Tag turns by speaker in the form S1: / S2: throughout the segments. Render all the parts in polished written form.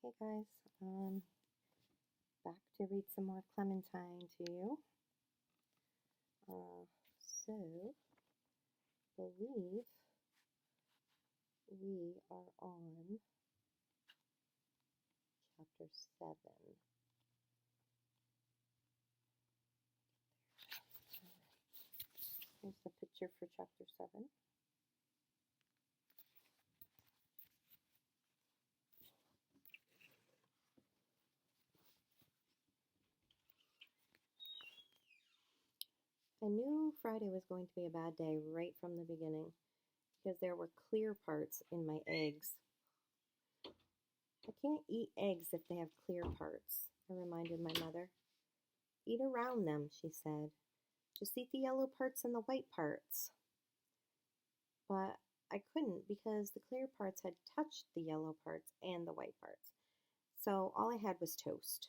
S1: Hey guys, back to read some more Clementine to you. So, believe we are on chapter 7. Here's the picture for chapter 7. I knew Friday was going to be a bad day right from the beginning because there were clear parts in my eggs. I can't eat eggs if they have clear parts, I reminded my mother. Eat around them, she said. Just eat the yellow parts and the white parts. But I couldn't because the clear parts had touched the yellow parts and the white parts. So all I had was toast.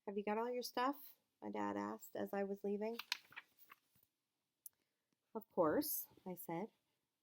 S1: Have you got all your stuff? My dad asked as I was leaving. Of course, I said,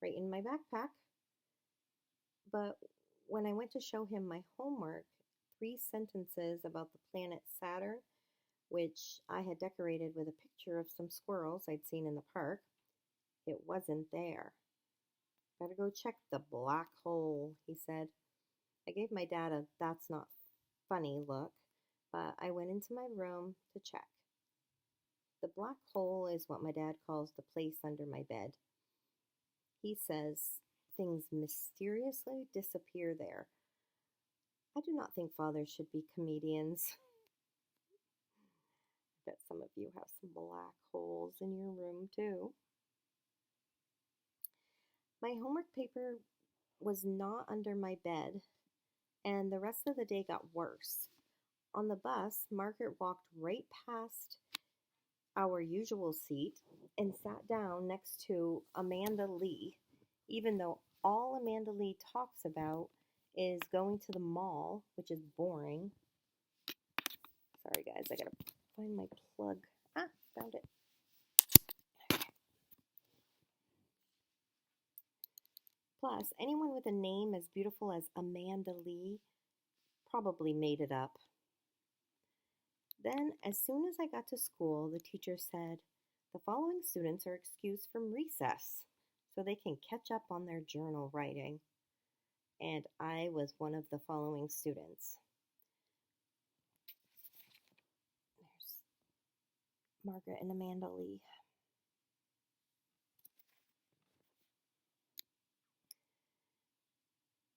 S1: right in my backpack. But when I went to show him my homework, 3 sentences about the planet Saturn, which I had decorated with a picture of some squirrels I'd seen in the park, it wasn't there. Better go check the black hole, he said. I gave my dad a that's not funny look, but I went into my room to check. The black hole is what my dad calls the place under my bed. He says things mysteriously disappear there. I do not think fathers should be comedians. I bet some of you have some black holes in your room too. My homework paper was not under my bed, and the rest of the day got worse. On the bus, Margaret walked right past our usual seat and sat down next to Amanda Lee, even though all Amanda Lee talks about is going to the mall, which is boring. Sorry guys, I gotta find my plug. Ah, found it. Plus, anyone with a name as beautiful as Amanda Lee probably made it up. Then, as soon as I got to school, the teacher said, "The following students are excused from recess so they can catch up on their journal writing." And I was one of the following students. There's Margaret and Amanda Lee.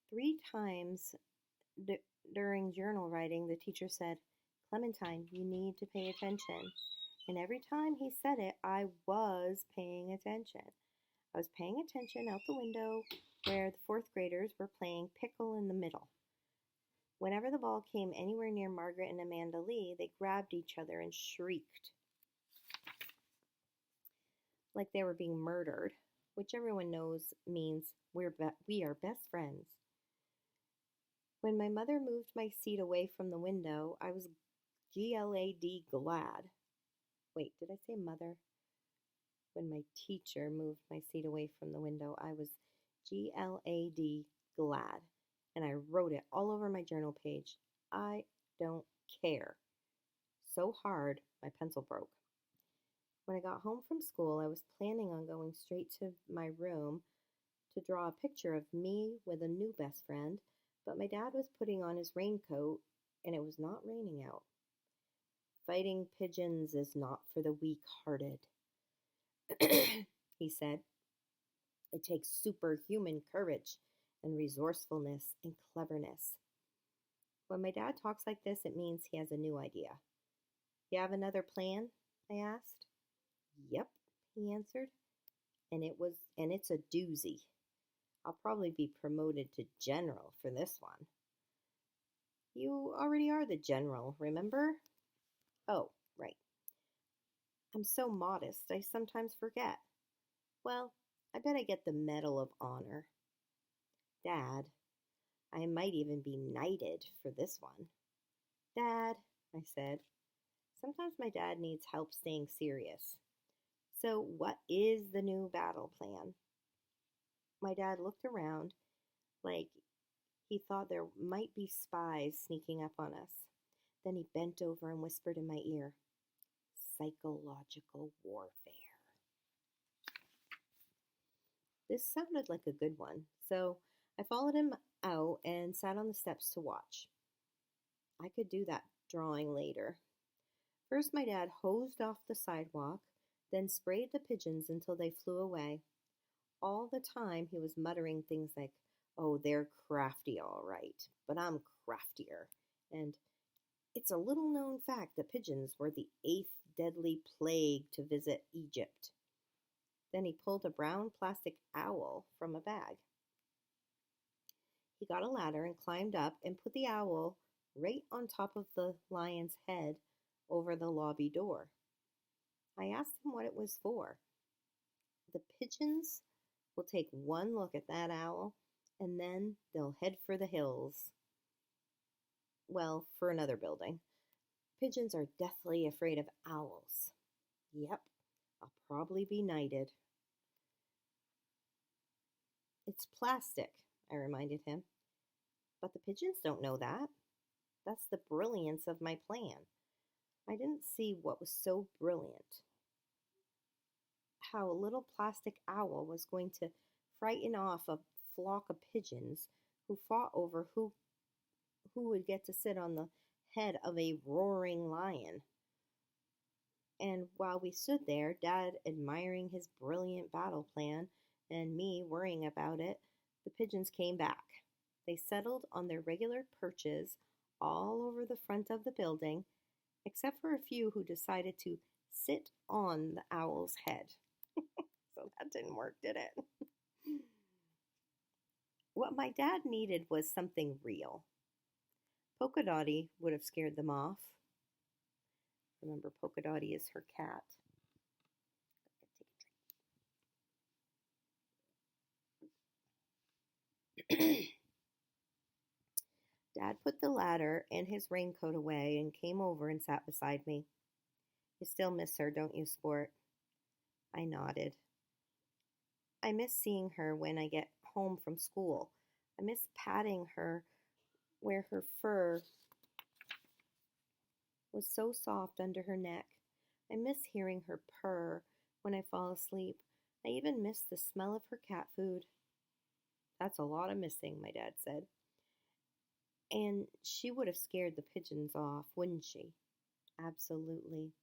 S1: Three times during journal writing, the teacher said, "Clementine, you need to pay attention." And every time he said it, I was paying attention. I was paying attention out the window where the fourth graders were playing pickle in the middle. Whenever the ball came anywhere near Margaret and Amanda Lee, they grabbed each other and shrieked like they were being murdered, which everyone knows means we are best friends. When my mother moved my seat away from the window, I was glad. Wait, did I say mother? When my teacher moved my seat away from the window, I was glad. And I wrote it all over my journal page. I don't care. So hard, my pencil broke. When I got home from school, I was planning on going straight to my room to draw a picture of me with a new best friend, but my dad was putting on his raincoat and it was not raining out. Fighting pigeons is not for the weak-hearted, he said. It takes superhuman courage and resourcefulness and cleverness. When my dad talks like this, it means he has a new idea. You have another plan? I asked. Yep, he answered. And it's a doozy. I'll probably be promoted to general for this one. You already are the general, remember? Oh, right. I'm so modest, I sometimes forget. Well, I bet I get the Medal of Honor. Dad, I might even be knighted for this one. Dad, I said. Sometimes my dad needs help staying serious. So what is the new battle plan? My dad looked around like He thought there might be spies sneaking up on us. Then he bent over and whispered in my ear, "Psychological warfare." This sounded like a good one, so I followed him out and sat on the steps to watch. I could do that drawing later. First, my dad hosed off the sidewalk, then sprayed the pigeons until they flew away. All the time, he was muttering things like, "Oh, they're crafty, all right, but I'm craftier." And it's a little known fact that pigeons were the eighth deadly plague to visit Egypt. Then he pulled a brown plastic owl from a bag. He got a ladder and climbed up and put the owl right on top of the lion's head over the lobby door. I asked him what it was for. "The pigeons will take one look at that owl, and then they'll head for the hills." Well, for another building. Pigeons are deathly afraid of owls. Yep, I'll probably be knighted. "It's plastic," I reminded him. "But the pigeons don't know that. That's the brilliance of my plan." I didn't see what was so brilliant. How a little plastic owl was going to frighten off a flock of pigeons who fought over who would get to sit on the head of a roaring lion. And while we stood there, Dad admiring his brilliant battle plan and me worrying about it, the pigeons came back. They settled on their regular perches all over the front of the building, except for a few who decided to sit on the owl's head. So that didn't work, did it? What my dad needed was something real. Polka Dotty would have scared them off. Remember, Polka Dotty is her cat. Dad put the ladder and his raincoat away and came over and sat beside me. "You still miss her, don't you, sport?" I nodded. "I miss seeing her when I get home from school. I miss patting her where her fur was so soft under her neck. I miss hearing her purr when I fall asleep. I even miss the smell of her cat food." "That's a lot of missing," my dad said. "And she would have scared the pigeons off, wouldn't she?" "Absolutely.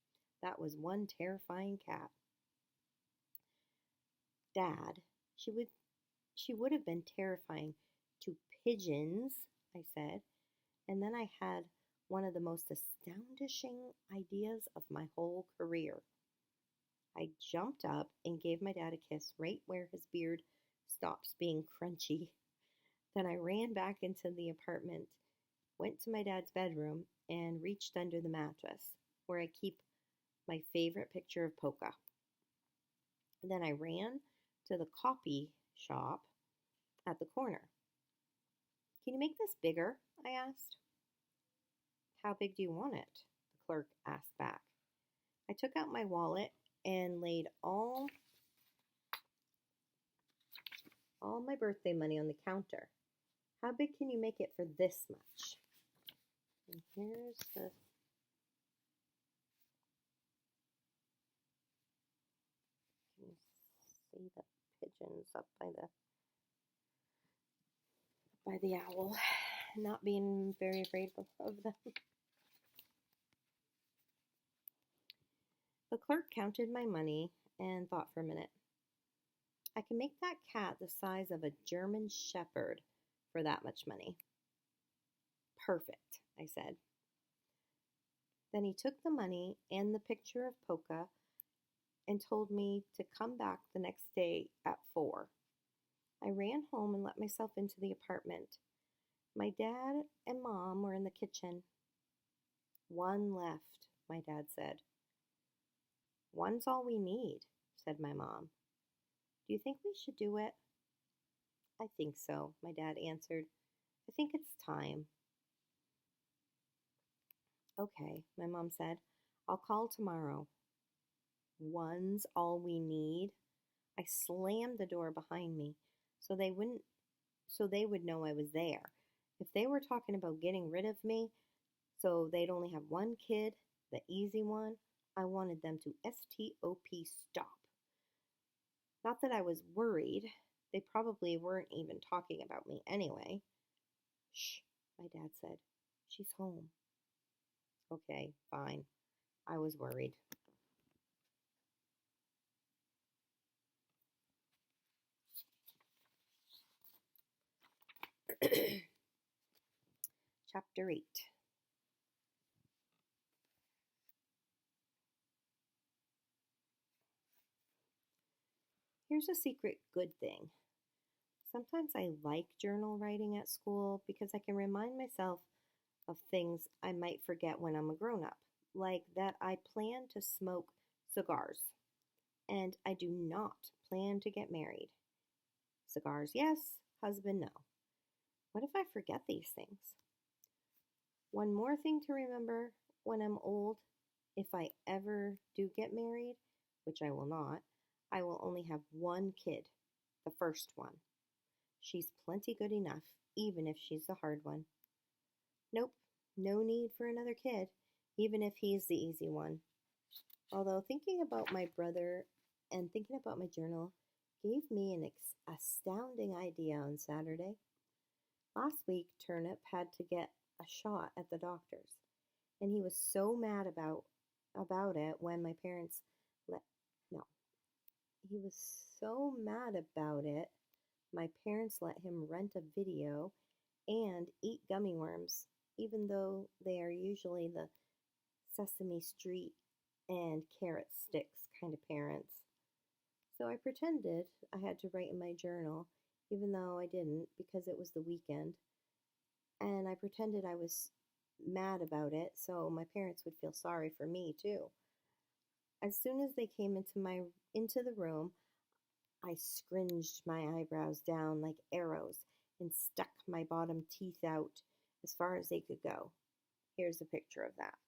S1: That was one terrifying cat." "Dad, she would have been terrifying to pigeons," I said. And then I had one of the most astonishing ideas of my whole career. I jumped up and gave my dad a kiss right where his beard stops being crunchy. Then I ran back into the apartment, went to my dad's bedroom, and reached under the mattress, where I keep my favorite picture of Polka. Then I ran to the copy shop at the corner. "Can you make this bigger?" I asked. "How big do you want it?" the clerk asked back. I took out my wallet and laid all my birthday money on the counter. "How big can you make it for this much?" And here's the you can see the pigeons up by the owl, not being very afraid of them. The clerk counted my money and thought for a minute. "I can make that cat the size of a German shepherd for that much money." "Perfect," I said. Then he took the money and the picture of Polka and told me to come back the next day at 4. I ran home and let myself into the apartment. My dad and Mom were in the kitchen. "One left," my dad said. "One's all we need," said my mom. "Do you think we should do it?" "I think so," my dad answered. "I think it's time." "Okay," my mom said. "I'll call tomorrow." One's all we need. I slammed the door behind me so they would know I was there. If they were talking about getting rid of me so they'd only have one kid, the easy one, I wanted them to STOP stop. Not that I was worried. They probably weren't even talking about me anyway. Shh, my dad said. She's home. Okay, fine. I was worried. Chapter 8. Here's a secret good thing. Sometimes I like journal writing at school because I can remind myself of things I might forget when I'm a grown up, like that I plan to smoke cigars and I do not plan to get married. Cigars, yes, husband, no. What if I forget these things? One more thing to remember when I'm old: if I ever do get married, which I will not, I will only have one kid, the first one. She's plenty good enough, even if she's the hard one. Nope, no need for another kid, even if he's the easy one. Although thinking about my brother and thinking about my journal gave me an astounding idea on Saturday. Last week, Turnip had to get a shot at the doctor's, and he was so mad about it when my parents let no. He was so mad about it. My parents let him rent a video and eat gummy worms, even though they are usually the Sesame Street and carrot sticks kind of parents. So I pretended I had to write in my journal, even though I didn't because it was the weekend. And I pretended I was mad about it so my parents would feel sorry for me too. As soon as they came into the room, I scringed my eyebrows down like arrows and stuck my bottom teeth out as far as they could go. Here's a picture of that.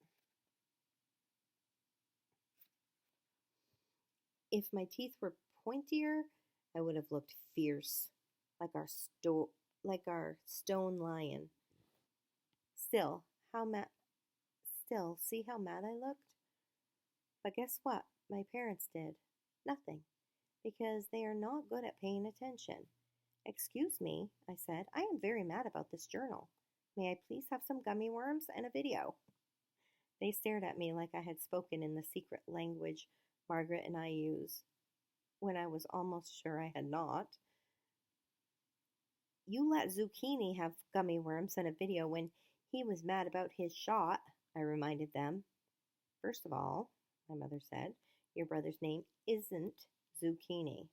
S1: If my teeth were pointier, I would have looked fierce, like our stone lion. Still, see how mad I looked? But guess what? My parents did nothing, because they are not good at paying attention. Excuse me, I said. I am very mad about this journal. May I please have some gummy worms and a video? They stared at me like I had spoken in the secret language Margaret and I use, when I was almost sure I had not. You let Zucchini have gummy worms and a video when he was mad about his shot, I reminded them. First of all, my mother said, your brother's name isn't Zucchini.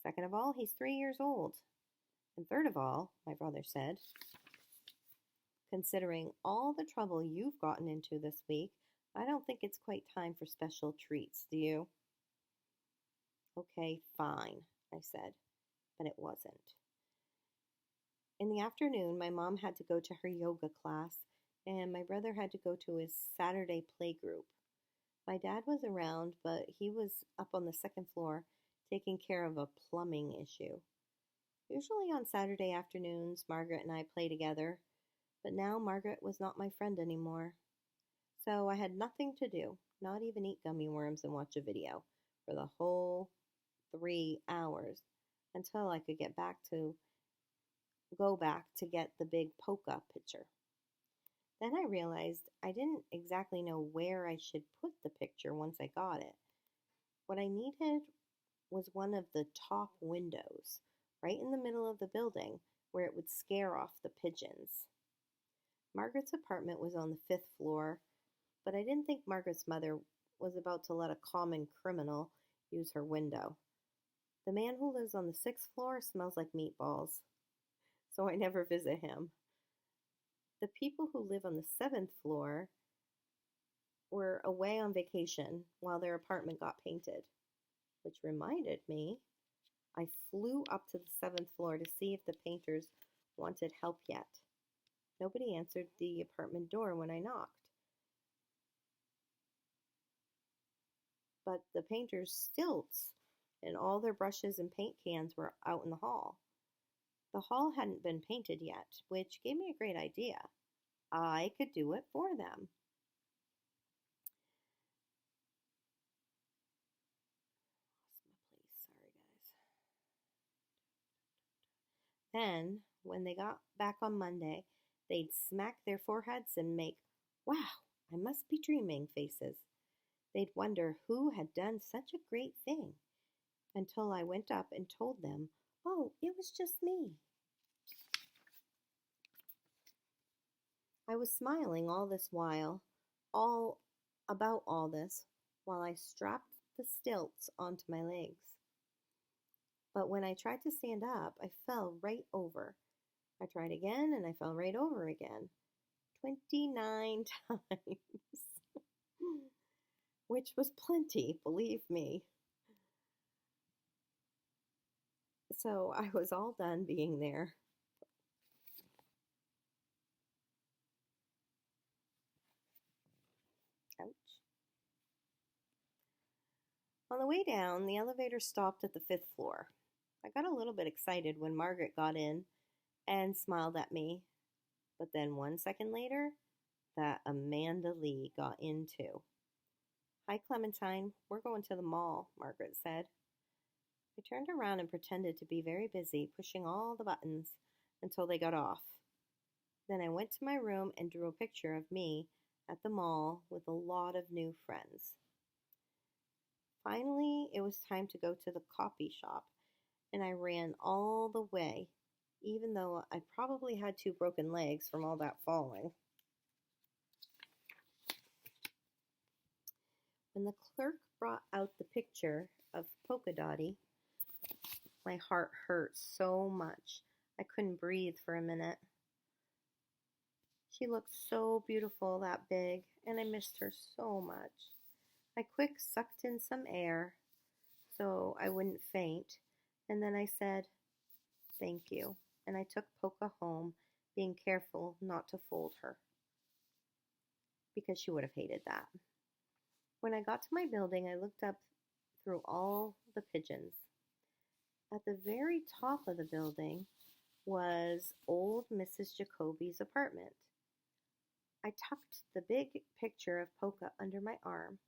S1: Second of all, he's 3 years old. And third of all, my brother said, considering all the trouble you've gotten into this week, I don't think it's quite time for special treats, do you? Okay, fine, I said, but it wasn't. In the afternoon, my mom had to go to her yoga class, and my brother had to go to his Saturday playgroup. My dad was around, but he was up on the second floor taking care of a plumbing issue. Usually on Saturday afternoons, Margaret and I play together, but now Margaret was not my friend anymore. So I had nothing to do, not even eat gummy worms and watch a video for the whole 3 hours until I could go back to get the big polka picture. Then I realized I didn't exactly know where I should put the picture once I got it. What I needed was one of the top windows, right in the middle of the building, where it would scare off the pigeons. Margaret's apartment was on the 5th floor, but I didn't think Margaret's mother was about to let a common criminal use her window. The man who lives on the 6th floor smells like meatballs, so I never visit him. The people who live on the 7th floor were away on vacation while their apartment got painted, which reminded me I flew up to the 7th floor to see if the painters wanted help yet. Nobody answered the apartment door when I knocked. But the painters' stilts and all their brushes and paint cans were out in the hall. The hall hadn't been painted yet, which gave me a great idea. I could do it for them. Sorry, guys. Then, when they got back on Monday, they'd smack their foreheads and make, "Wow, I must be dreaming" faces. They'd wonder who had done such a great thing, until I went up and told them, "Oh, it was just me." I was smiling all this while, all about all this, while I strapped the stilts onto my legs. But when I tried to stand up, I fell right over. I tried again and I fell right over again. 29 times. Which was plenty, believe me. So I was all done being there. Ouch. On the way down, the elevator stopped at the 5th floor. I got a little bit excited when Margaret got in and smiled at me. But then 1 second later, that Amanda Lee got in too. "Hi, Clementine. We're going to the mall," Margaret said. I turned around and pretended to be very busy, pushing all the buttons until they got off. Then I went to my room and drew a picture of me at the mall with a lot of new friends. Finally, it was time to go to the coffee shop, and I ran all the way, even though I probably had 2 broken legs from all that falling. When the clerk brought out the picture of Polka Dotty, my heart hurt so much I couldn't breathe for a minute. She looked so beautiful that big, and I missed her so much. I quick sucked in some air so I wouldn't faint, and then I said, "Thank you," and I took Polka home, being careful not to fold her, because she would have hated that. When I got to my building, I looked up through all the pigeons. At the very top of the building was old Mrs. Jacoby's apartment. I tucked the big picture of Polka under my arm,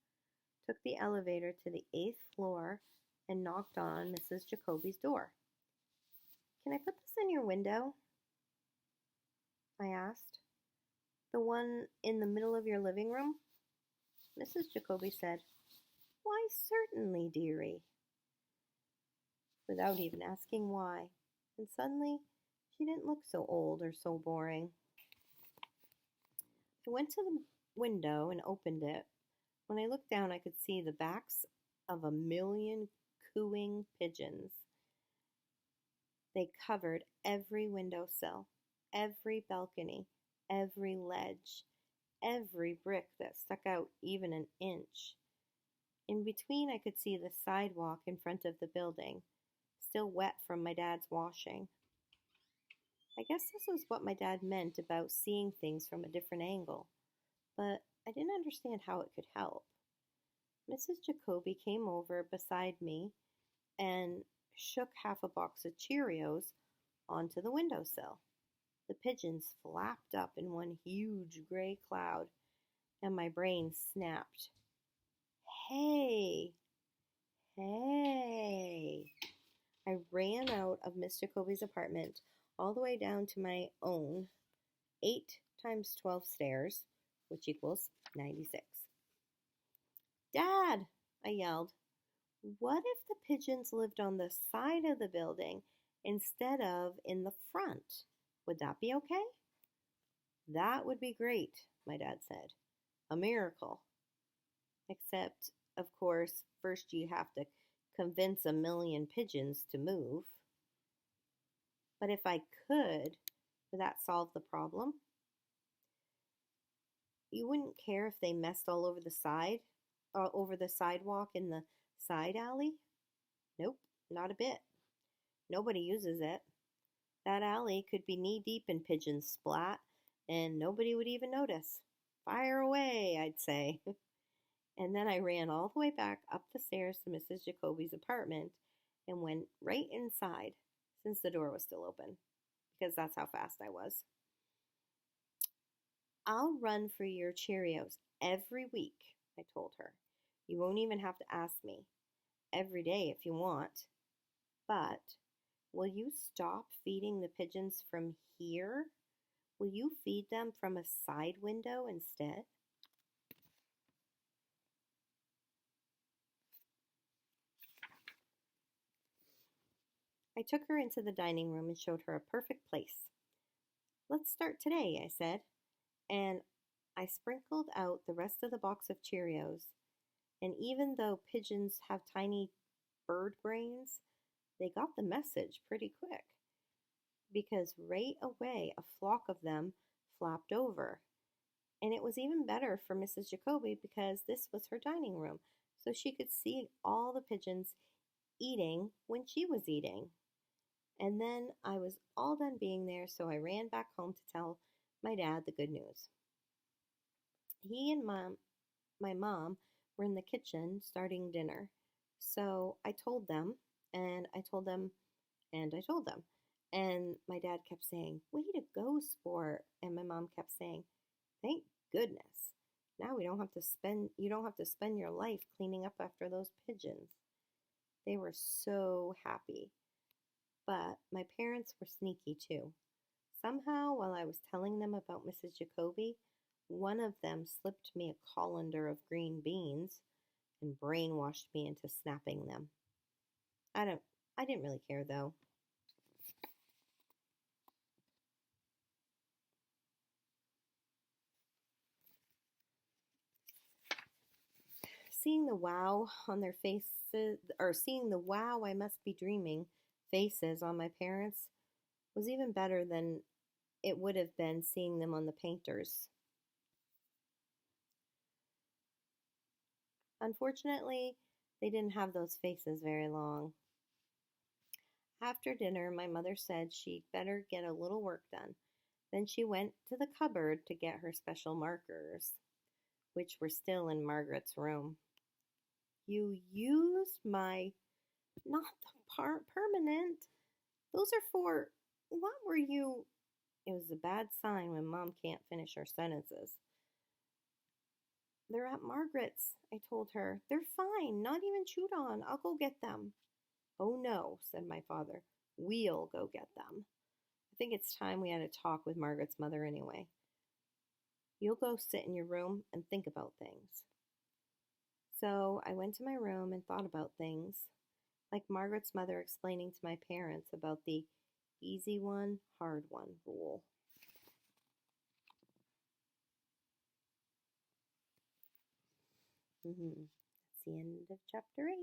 S1: took the elevator to the 8th floor, and knocked on Mrs. Jacoby's door. "Can I put this in your window?" I asked. "The one in the middle of your living room?" Mrs. Jacoby said, "Why, certainly, dearie," without even asking why, and suddenly she didn't look so old or so boring. I went to the window and opened it. When I looked down, I could see the backs of 1,000,000 cooing pigeons. They covered every windowsill, every balcony, every ledge, every brick that stuck out even an inch. In between, I could see the sidewalk in front of the building, still wet from my dad's washing. I guess this was what my dad meant about seeing things from a different angle, but I didn't understand how it could help. Mrs. Jacoby came over beside me and shook half a box of Cheerios onto the windowsill. The pigeons flapped up in one huge gray cloud, and my brain snapped. "Hey! Hey!" I ran out of Miss Jacoby's apartment all the way down to my own 8 times 12 stairs, which equals 96. "Dad!" I yelled. "What if the pigeons lived on the side of the building instead of in the front? Would that be okay?" "That would be great," my dad said. "A miracle. Except, of course, first you have to convince 1,000,000 pigeons to move." "But if I could, would that solve the problem?" "You wouldn't care if they messed all over over the sidewalk in the side alley?" "Nope, not a bit. Nobody uses it. That alley could be knee-deep in pigeon splat, and nobody would even notice. Fire away, I'd say." And then I ran all the way back up the stairs to Mrs. Jacoby's apartment and went right inside, since the door was still open. because that's how fast I was. I'll run for your Cheerios every week, I told her. You won't even have to ask me. Every day if you want. But will you stop feeding the pigeons from here? Will you feed them from a side window instead? I took her into the dining room and showed her a perfect place. Let's start today, I said, and I sprinkled out the rest of the box of Cheerios. And even though pigeons have tiny bird brains, they got the message pretty quick because right away a flock of them flapped over. And it was even better for Mrs. Jacoby because this was her dining room, so she could see all the pigeons eating when she was eating. And then I was all done being there, so I ran back home to tell my dad the good news. He and my mom were in the kitchen starting dinner. So I told them, and I told them, and I told them. And my dad kept saying, "Way to go, sport." And my mom kept saying, "Thank goodness. Now you don't have to spend your life cleaning up after those pigeons." They were so happy. But my parents were sneaky too. Somehow, while I was telling them about Mrs. Jacoby, one of them slipped me a colander of green beans and brainwashed me into snapping them. I didn't really care though. Seeing the wow on their faces, or seeing the wow I must be dreaming faces on my parents was even better than it would have been seeing them on the painters. Unfortunately, they didn't have those faces very long. After dinner, my mother said she'd better get a little work done. Then she went to the cupboard to get her special markers, which were still in Margaret's room. You used my, not the permanent. Those are for, what were you? It was a bad sign when Mom can't finish her sentences. They're at Margaret's, I told her. They're fine, not even chewed on. I'll go get them. Oh no, said my father. We'll go get them. I think it's time we had a talk with Margaret's mother anyway. You'll go sit in your room and think about things. So I went to my room and thought about things, like Margaret's mother explaining to my parents about the easy one, hard one rule. That's the end of chapter 8.